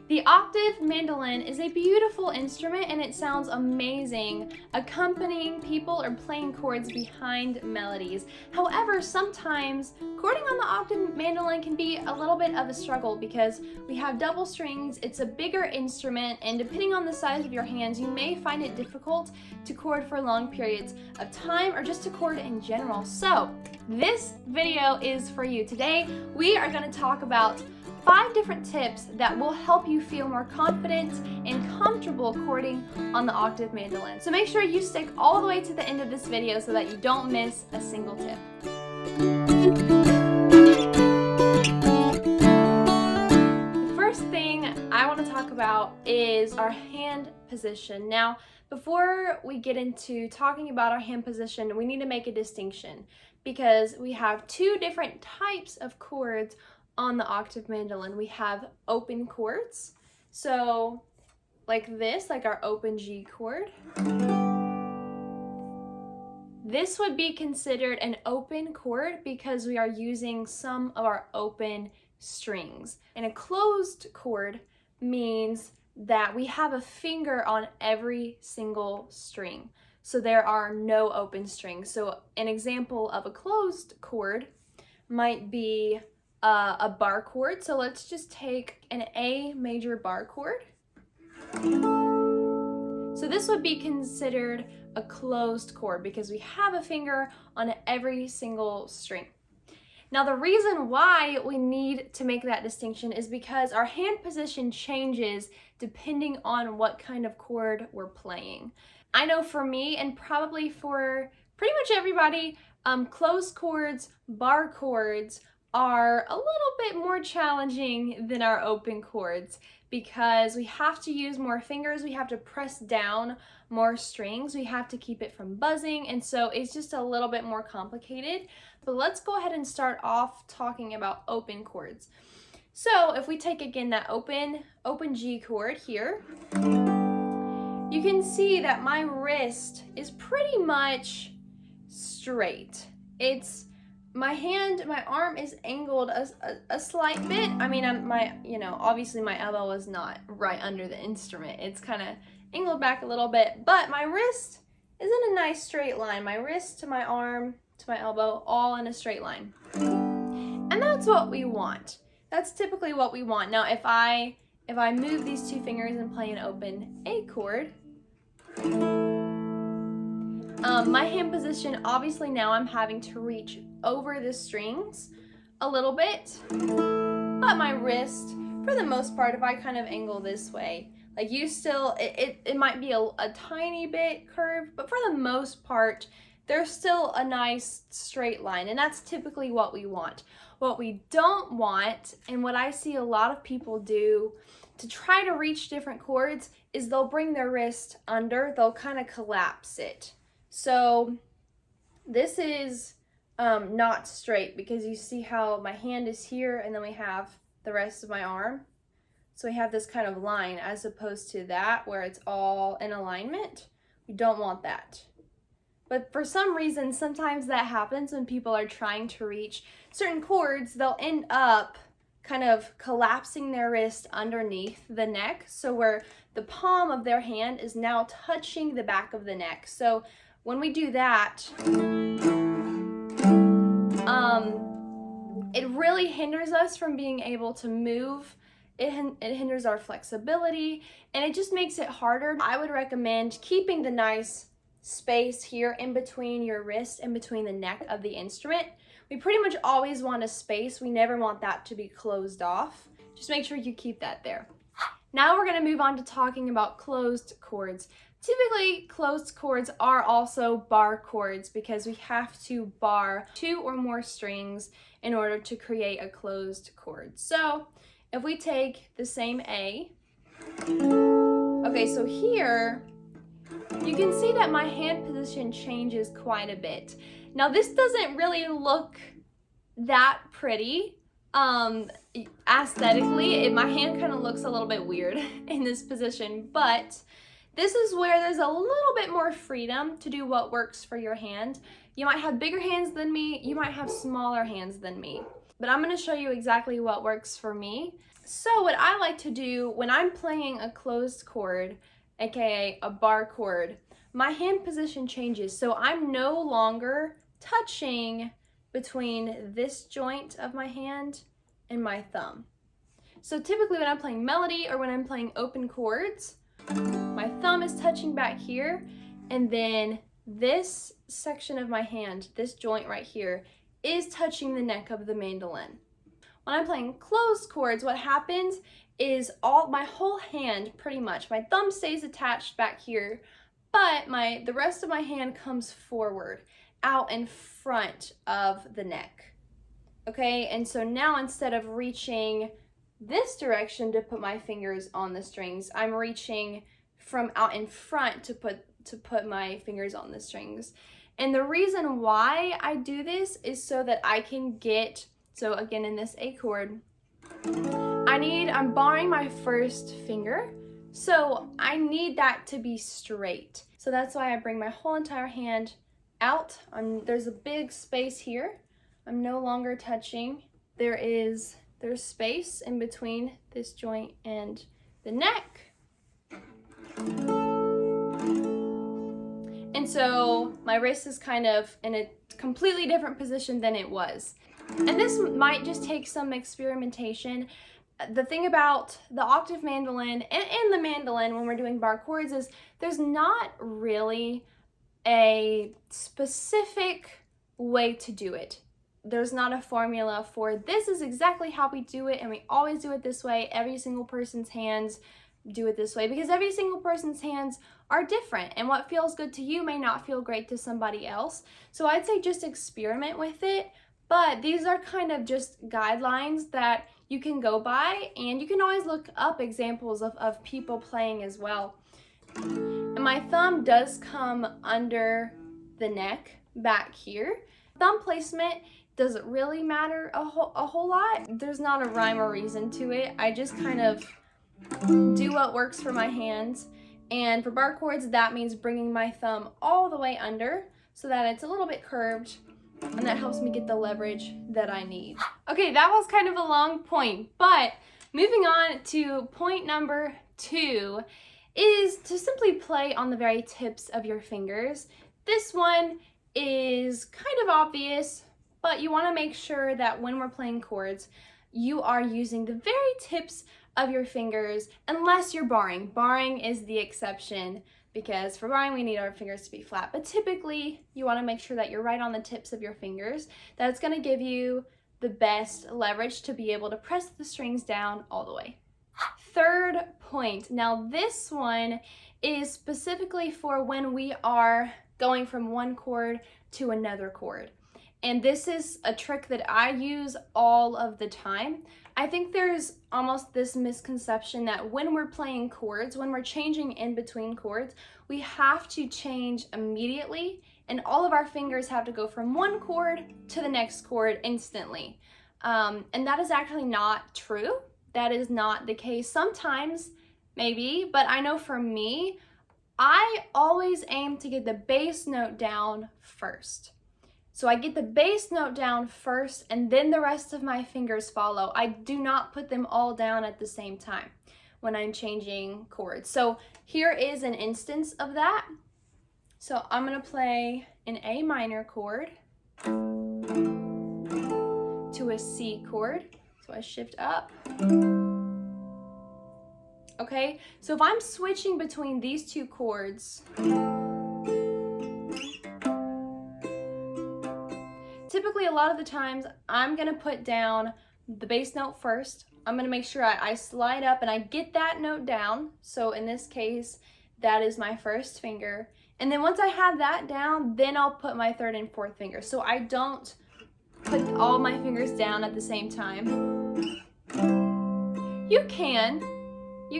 The octave mandolin is a beautiful instrument and it sounds amazing accompanying people or playing chords behind melodies. However, sometimes chording on the octave mandolin can be a little bit of a struggle because we have double strings, it's a bigger instrument, and depending on the size of your hands, you may find it difficult to chord for long periods of time or just to chord in general. So this video is for you. Today, we are going to talk about 5 different tips that will help you feel more confident and comfortable chording on the octave mandolin. So make sure you stick all the way to the end of this video so that you don't miss a single tip. The first thing I want to talk about is our hand position. Now, before we get into talking about our hand position, we need to make a distinction because we have 2 different types of chords on the octave mandolin. We have open chords, so like this, like our open G chord. This would be considered an open chord because we are using some of our open strings. And a closed chord means that we have a finger on every single string. So there are no open strings. So an example of a closed chord might be a bar chord. So let's just take an A major bar chord. So this would be considered a closed chord because we have a finger on every single string. Now the reason why we need to make that distinction is because our hand position changes depending on what kind of chord we're playing. I know for me, and probably for pretty much everybody, closed chords, bar chords, are a little bit more challenging than our open chords because we have to use more fingers, we have to press down more strings, we have to keep it from buzzing, and so it's just a little bit more complicated. But let's go ahead and start off talking about open chords. So if we take again that open G chord here, you can see that my wrist is pretty much straight. My arm is angled a slight bit. I mean, obviously my elbow is not right under the instrument. It's kind of angled back a little bit, but my wrist is in a nice straight line. My wrist to my arm to my elbow, all in a straight line. And that's what we want. That's typically what we want. Now, if I move these 2 fingers and play an open A chord, my hand position, obviously now I'm having to reach over the strings a little bit, but my wrist, for the most part, if I kind of angle this way, like it might be a tiny bit curved, but for the most part, there's still a nice straight line, and that's typically what we want. What we don't want, and what I see a lot of people do to try to reach different chords, is they'll bring their wrist under, they'll kind of collapse it. So this is not straight because you see how my hand is here and then we have the rest of my arm. So we have this kind of line as opposed to that where it's all in alignment. We don't want that. But for some reason, sometimes that happens when people are trying to reach certain chords. They'll end up kind of collapsing their wrist underneath the neck, so where the palm of their hand is now touching the back of the neck. So when we do that, it really hinders us from being able to move. It hinders our flexibility, and it just makes it harder. I would recommend keeping the nice space here in between your wrist and between the neck of the instrument. We pretty much always want a space. We never want that to be closed off. Just make sure you keep that there. Now we're going to move on to talking about closed chords. Typically, closed chords are also bar chords because we have to bar 2 or more strings in order to create a closed chord. So if we take the same A, okay, so here you can see that my hand position changes quite a bit. Now this doesn't really look that pretty aesthetically. My hand kind of looks a little bit weird in this position, but this is where there's a little bit more freedom to do what works for your hand. You might have bigger hands than me, you might have smaller hands than me, but I'm going to show you exactly what works for me. So what I like to do when I'm playing a closed chord, aka a bar chord, my hand position changes. So I'm no longer touching between this joint of my hand and my thumb. So typically when I'm playing melody or when I'm playing open chords, my thumb is touching back here, and then this section of my hand, this joint right here, is touching the neck of the mandolin. When I'm playing closed chords, what happens is my whole hand, pretty much, my thumb stays attached back here, but the rest of my hand comes forward, out in front of the neck. Okay, and so now instead of reaching this direction to put my fingers on the strings, I'm reaching from out in front to put my fingers on the strings. And the reason why I do this is so that I can get, so again in this A chord, I'm barring my first finger, so I need that to be straight. So that's why I bring my whole entire hand out. There's a big space here. I'm no longer touching. There's space in between this joint and the neck. And so my wrist is kind of in a completely different position than it was. And this might just take some experimentation. The thing about the octave mandolin and the mandolin when we're doing bar chords is there's not really a specific way to do it. There's not a formula for this is exactly how we do it and we always do it this way. Every single person's hands do it this way, because every single person's hands are different, and what feels good to you may not feel great to somebody else. So I'd say just experiment with it, but these are kind of just guidelines that you can go by, and you can always look up examples of people playing as well. And my thumb does come under the neck back here. Thumb placement doesn't really matter a whole lot. There's not a rhyme or reason to it. I just kind of do what works for my hands. And for bar chords, that means bringing my thumb all the way under so that it's a little bit curved, and that helps me get the leverage that I need. Okay, that was kind of a long point, but moving on to point number 2 is to simply play on the very tips of your fingers. This one is kind of obvious, but you want to make sure that when we're playing chords, you are using the very tips of your fingers, unless you're barring. Barring is the exception, because for barring we need our fingers to be flat, but typically you want to make sure that you're right on the tips of your fingers. That's going to give you the best leverage to be able to press the strings down all the way. Third point. Now this one is specifically for when we are going from one chord to another chord. And this is a trick that I use all of the time. I think there's almost this misconception that when we're playing chords, when we're changing in between chords, we have to change immediately, and all of our fingers have to go from one chord to the next chord instantly. And that is actually not true. That is not the case. Sometimes, maybe, but I know for me, I always aim to get the bass note down first. So I get the bass note down first, and then the rest of my fingers follow. I do not put them all down at the same time when I'm changing chords. So here is an instance of that. So I'm gonna play an A minor chord to a C chord. So I shift up. Okay, so if I'm switching between these two chords, typically a lot of the times I'm gonna put down the bass note first. I'm gonna make sure I slide up and I get that note down. So in this case, that is my first finger. And then once I have that down, then I'll put my third and fourth finger. So I don't put all my fingers down at the same time. You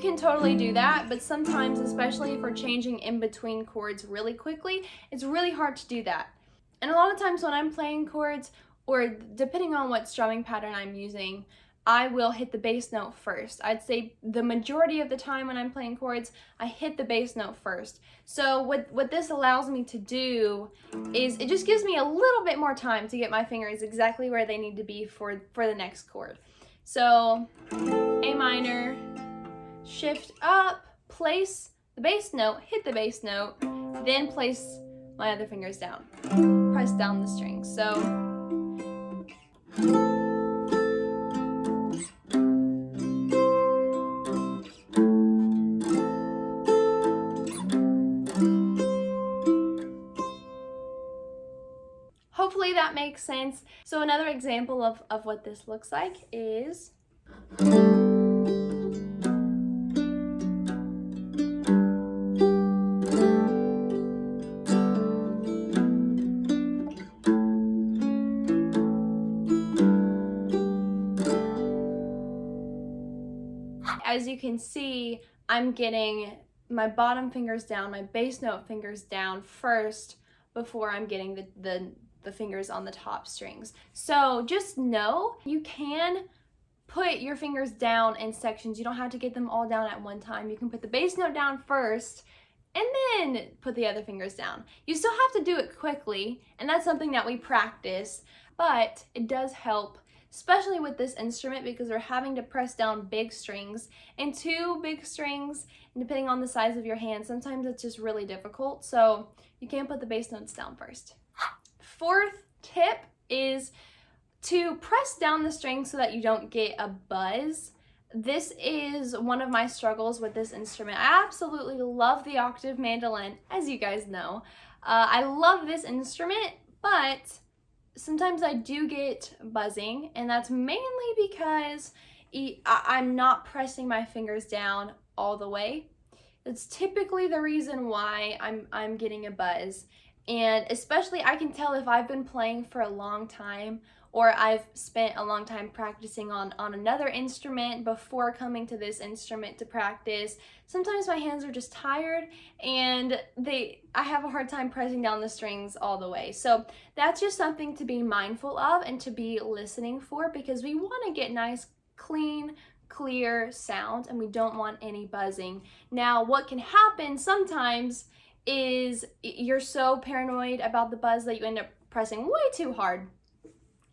can totally do that, but sometimes, especially if we're changing in between chords really quickly, it's really hard to do that. And a lot of times when I'm playing chords, or depending on what strumming pattern I'm using, I will hit the bass note first. I'd say the majority of the time when I'm playing chords, I hit the bass note first. So what this allows me to do is it just gives me a little bit more time to get my fingers exactly where they need to be for the next chord. So A minor, shift up, place the bass note, hit the bass note, then place my other fingers down. Press down the strings. So hopefully that makes sense. So another example of what this looks like is as you can see, I'm getting my bottom fingers down, my bass note fingers down first before I'm getting the fingers on the top strings. So just know you can put your fingers down in sections. You don't have to get them all down at one time. You can put the bass note down first and then put the other fingers down. You still have to do it quickly, and that's something that we practice, but it does help, especially with this instrument, because we're having to press down big strings, and 2 big strings, and depending on the size of your hand, sometimes it's just really difficult. So you can put the bass notes down first. 4th tip is to press down the string so that you don't get a buzz. This is one of my struggles with this instrument. I absolutely love the octave mandolin, as you guys know. I love this instrument, but sometimes I do get buzzing, and that's mainly because I'm not pressing my fingers down all the way. It's typically the reason why I'm getting a buzz. And especially I can tell if I've been playing for a long time, or I've spent a long time practicing on another instrument before coming to this instrument to practice. Sometimes my hands are just tired, and I have a hard time pressing down the strings all the way. So that's just something to be mindful of and to be listening for, because we want to get nice, clean, clear sound, and we don't want any buzzing. Now, what can happen sometimes is you're so paranoid about the buzz that you end up pressing way too hard.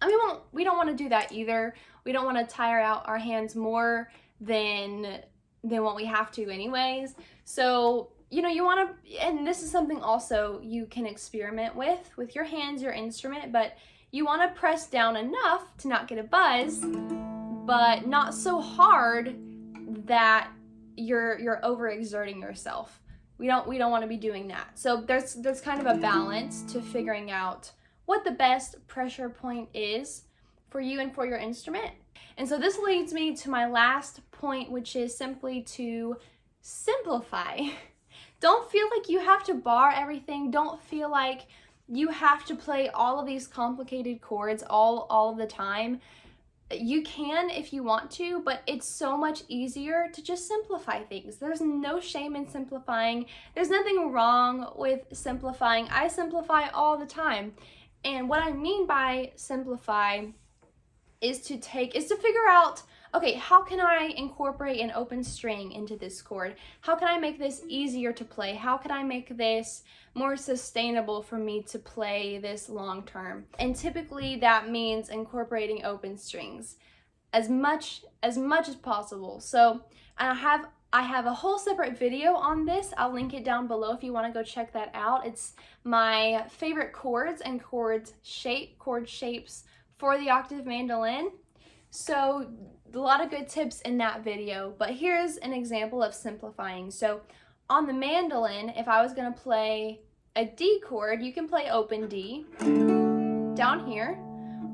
I mean, we don't want to do that either. We don't want to tire out our hands more than what we have to anyways. So, you know, you want to, and this is something also you can experiment with your hands, your instrument, but you want to press down enough to not get a buzz, but not so hard that you're overexerting yourself. We don't want to be doing that. So there's kind of a balance to figuring out what the best pressure point is for you and for your instrument. And so this leads me to my last point, which is simply to simplify. Don't feel like you have to bar everything. Don't feel like you have to play all of these complicated chords all of the time. You can if you want to, but it's so much easier to just simplify things. There's no shame in simplifying. There's nothing wrong with simplifying. I simplify all the time. And what I mean by simplify is to figure out, okay, how can I incorporate an open string into this chord? How can I make this easier to play? How can I make this more sustainable for me to play this long term? And typically that means incorporating open strings as much as possible. So I have a whole separate video on this. I'll link it down below if you want to go check that out. It's my favorite chords and chord shapes for the octave mandolin. So a lot of good tips in that video, but here's an example of simplifying. So on the mandolin, if I was going to play a D chord, you can play open D down here,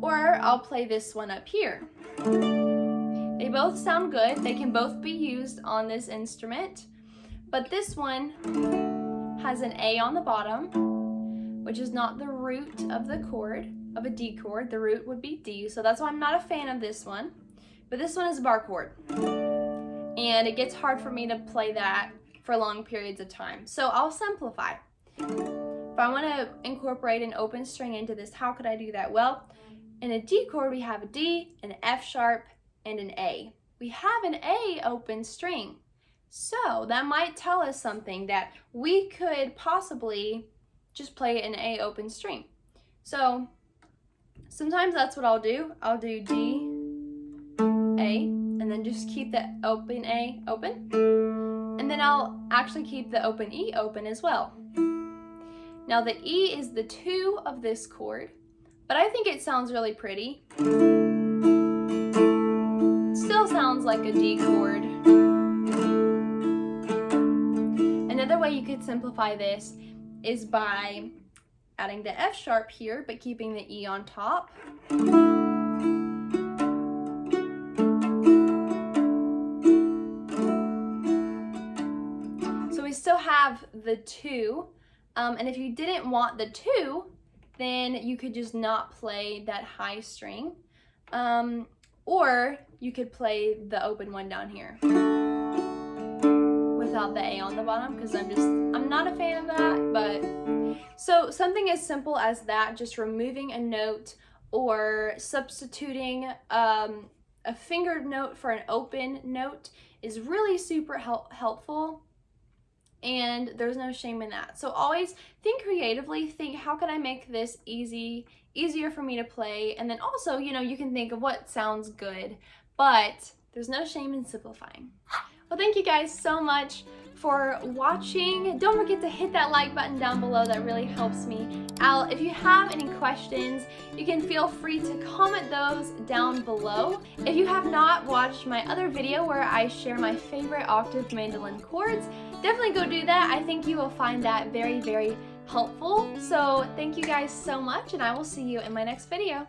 or I'll play this one up here. They both sound good. They can both be used on this instrument, but this one has an A on the bottom, which is not the root of the chord, of a D chord. The root would be D, so that's why I'm not a fan of this one. But this one is a bar chord, and it gets hard for me to play that for long periods of time. So I'll simplify. If I want to incorporate an open string into this, how could I do that? Well, in a D chord, we have a D, an F sharp, and an A. We have an A open string. So that might tell us something, that we could possibly just play an A open string. So sometimes that's what I'll do. I'll do D, A, and then just keep the open A open. And then I'll actually keep the open E open as well. Now the E is the 2 of this chord, but I think it sounds really pretty. Still sounds like a D chord. Another way you could simplify this is by adding the F sharp here, but keeping the E on top. So we still have the 2, and if you didn't want the 2, then you could just not play that high string, or you could play the open one down here without the A on the bottom, because I'm not a fan of that. But so something as simple as that, just removing a note or substituting a fingered note for an open note, is really super helpful, and there's no shame in that. So always think creatively, think how can I make this easier for me to play, and then also, you know, you can think of what sounds good, but there's no shame in simplifying. Well, thank you guys so much for watching. Don't forget to hit that like button down below. That really helps me out. If you have any questions, you can feel free to comment those down below. If you have not watched my other video where I share my favorite octave mandolin chords, definitely go do that. I think you will find that very, very helpful. So thank you guys so much, and I will see you in my next video.